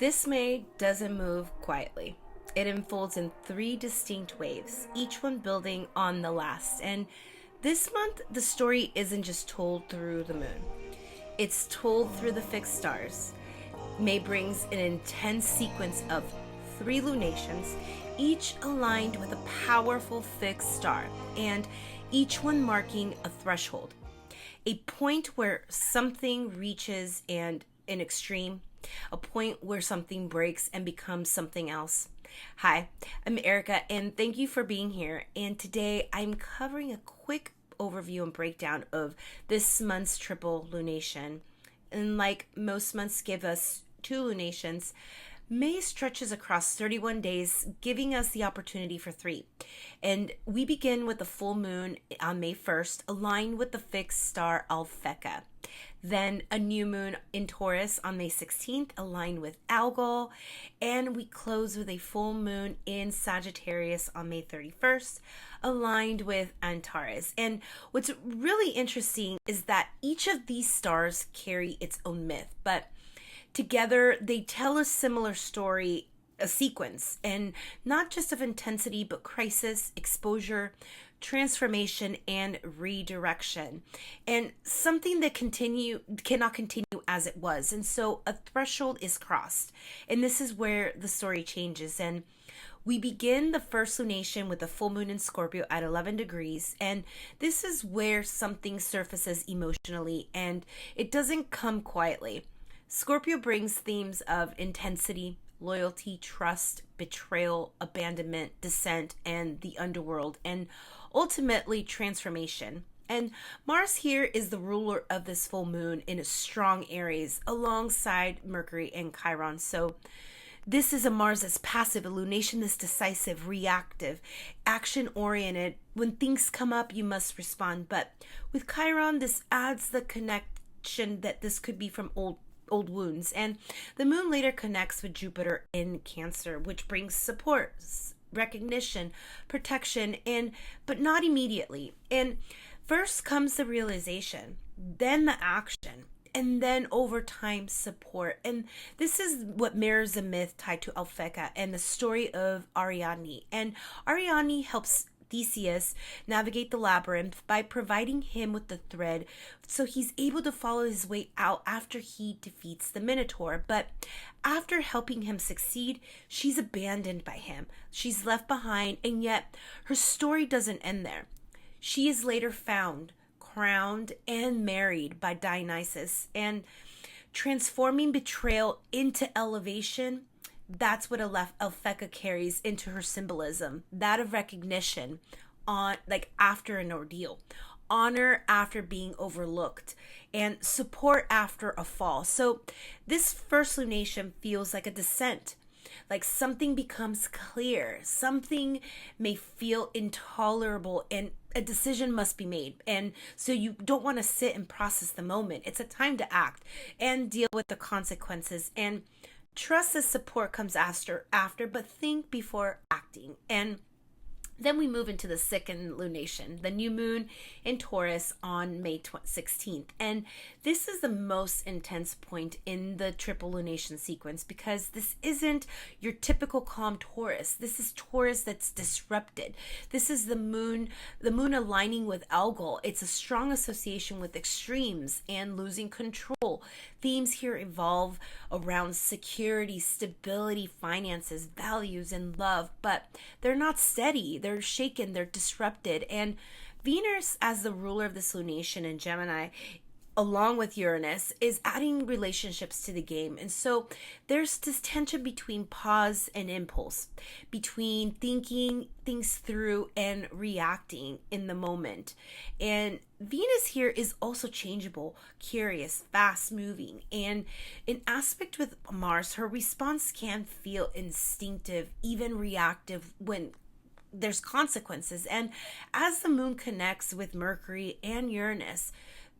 This May doesn't move quietly. It unfolds in three distinct waves, each one building on the last. And this month, the story isn't just told through the moon, it's told through the fixed stars. May brings an intense sequence of three lunations, each aligned with a powerful fixed star, and each one marking a threshold, a point where something reaches and an extreme, a point where something breaks and becomes something else. Hi, I'm Erica, and thank you for being here. And today I'm covering a quick overview and breakdown of this month's triple lunation. And like most months give us two lunations, May stretches across 31 days, giving us the opportunity for three. And we begin with the full moon on May 1st, aligned with the fixed star Alphecca. Then a new moon in Taurus on May 16th, aligned with Algol. And we close with a full moon in Sagittarius on May 31st, aligned with Antares. And what's really interesting is that each of these stars carry its own myth, but together, they tell a similar story, a sequence, and not just of intensity, but crisis, exposure, transformation, and redirection. And something that cannot continue as it was. And so a threshold is crossed. And this is where the story changes. And we begin the first lunation with a full moon in Scorpio at 11 degrees. And this is where something surfaces emotionally, and it doesn't come quietly. Scorpio brings themes of intensity, loyalty, trust, betrayal, abandonment, descent, and the underworld, and ultimately transformation. And Mars here is the ruler of this full moon in a strong Aries alongside Mercury and Chiron. So this is a Mars that's passive, a lunation that's decisive, reactive, action-oriented. When things come up, you must respond. But with Chiron, this adds the connection that this could be from old wounds. And the moon later connects with Jupiter in Cancer, which brings support, recognition, protection, but not immediately. And first comes the realization, then the action, and then over time support. And this is what mirrors the myth tied to Alphecca and the story of Ariadne. And Ariadne helps Theseus navigate the labyrinth by providing him with the thread so he's able to follow his way out after he defeats the Minotaur. But after helping him succeed, she's abandoned by him. She's left behind, and yet her story doesn't end there. She is later found, crowned, and married by Dionysus, and transforming betrayal into elevation. That's what Alphecca carries into her symbolism, that of recognition after an ordeal, honor after being overlooked, and support after a fall. So this first lunation feels like a descent, like something becomes clear, something may feel intolerable, and a decision must be made. And so you don't want to sit and process the moment. It's a time to act and deal with the consequences, and trust that support comes after, but think before acting. And then we move into the second lunation, the new moon in Taurus on May 16th. And this is the most intense point in the triple lunation sequence, because this isn't your typical calm Taurus. This is Taurus that's disrupted. This is the moon aligning with Algol. It's a strong association with extremes and losing control. Themes here evolve around security, stability, finances, values, and love, but they're not steady. They're shaken, they're disrupted. And Venus, as the ruler of this lunation in Gemini, along with Uranus, is adding relationships to the game. And so there's this tension between pause and impulse, between thinking things through and reacting in the moment. And Venus here is also changeable, curious, fast moving. And in aspect with Mars, her response can feel instinctive, even reactive when there's consequences. And as the moon connects with Mercury and Uranus,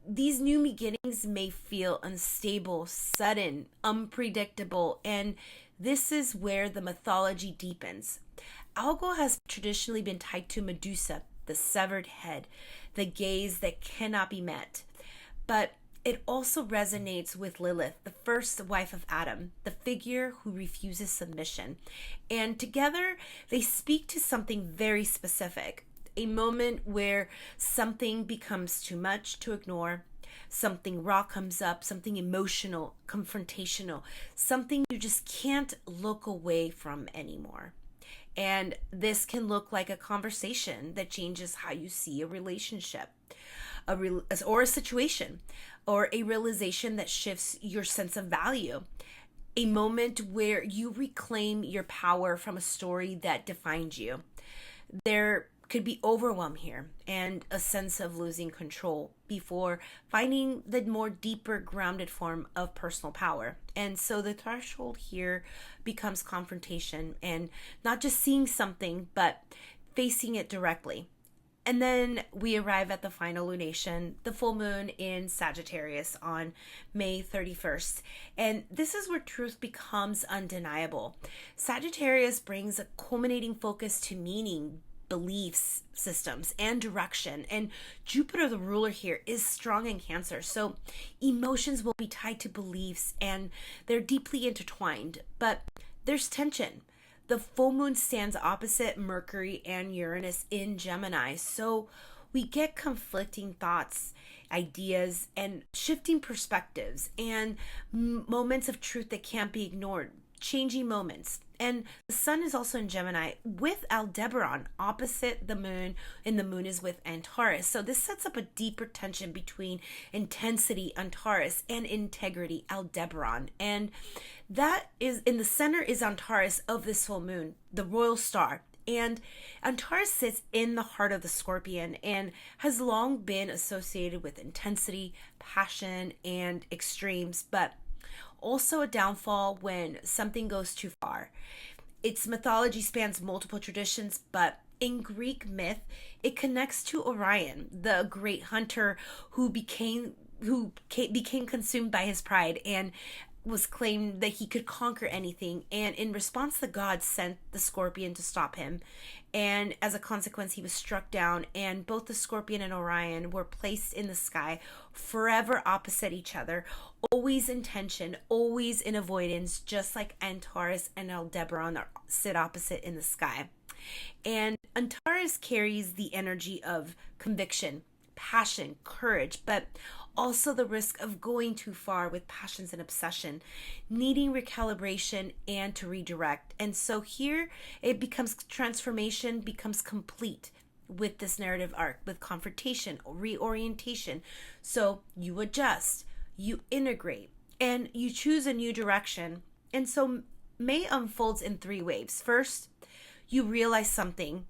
these new beginnings may feel unstable, sudden, unpredictable, and this is where the mythology deepens. Algol has traditionally been tied to Medusa, the severed head, the gaze that cannot be met. But It also resonates with Lilith, the first wife of Adam, the figure who refuses submission. And together, they speak to something very specific, a moment where something becomes too much to ignore, something raw comes up, something emotional, confrontational, something you just can't look away from anymore. And this can look like a conversation that changes how you see a relationship, or a situation, or a realization that shifts your sense of value. A moment where you reclaim your power from a story that defined you. There could be overwhelm here and a sense of losing control before finding the more deeper grounded form of personal power. And so the threshold here becomes confrontation, and not just seeing something, but facing it directly. And then we arrive at the final lunation, the full moon in Sagittarius on May 31st. And this is where truth becomes undeniable. Sagittarius brings a culminating focus to meaning, beliefs, systems, and direction. And Jupiter, the ruler here, is strong in Cancer. So emotions will be tied to beliefs, and they're deeply intertwined. But there's tension. The full moon stands opposite Mercury and Uranus in Gemini. So we get conflicting thoughts, ideas, and shifting perspectives, and moments of truth that can't be ignored, changing moments. And the sun is also in Gemini with Aldebaran opposite the moon, and the moon is with Antares. So this sets up a deeper tension between intensity, Antares, and integrity, Aldebaran. And that is in the center is Antares of this full moon, the royal star. And Antares sits in the heart of the Scorpion and has long been associated with intensity, passion, and extremes, but also a downfall when something goes too far. Its mythology spans multiple traditions, but in Greek myth, it connects to Orion, the great hunter who became consumed by his pride and was claimed that he could conquer anything. And in response, the gods sent the Scorpion to stop him. And as a consequence, he was struck down, and both the Scorpion and Orion were placed in the sky, forever opposite each other, always in tension, always in avoidance, just like Antares and Aldebaran sit opposite in the sky. And Antares carries the energy of conviction, passion, courage, but also the risk of going too far with passions and obsession, needing recalibration and to redirect. And so here it becomes transformation, becomes complete with this narrative arc, with confrontation, reorientation. So you adjust, you integrate, and you choose a new direction. And so May unfolds in three waves. First, you realize something,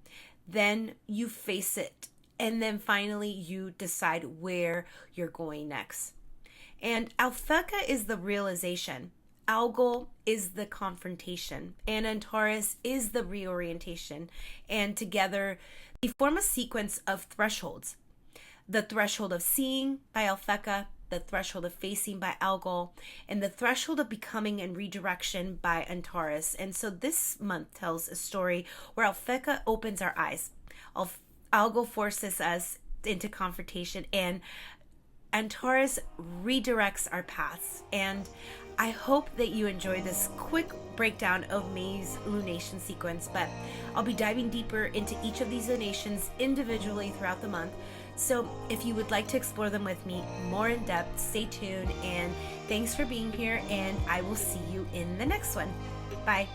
then you face it, and then finally you decide where you're going next. And Alphecca is the realization, Algol is the confrontation, and Antares is the reorientation. And together they form a sequence of thresholds. The threshold of seeing by Alphecca, the threshold of facing by Algol, and the threshold of becoming and redirection by Antares. And so this month tells a story where Alphecca opens our eyes. Algol forces us into confrontation, and Antares redirects our paths. And I hope that you enjoy this quick breakdown of May's lunation sequence, but I'll be diving deeper into each of these lunations individually throughout the month. So if you would like to explore them with me more in depth, stay tuned, and thanks for being here, and I will see you in the next one. Bye.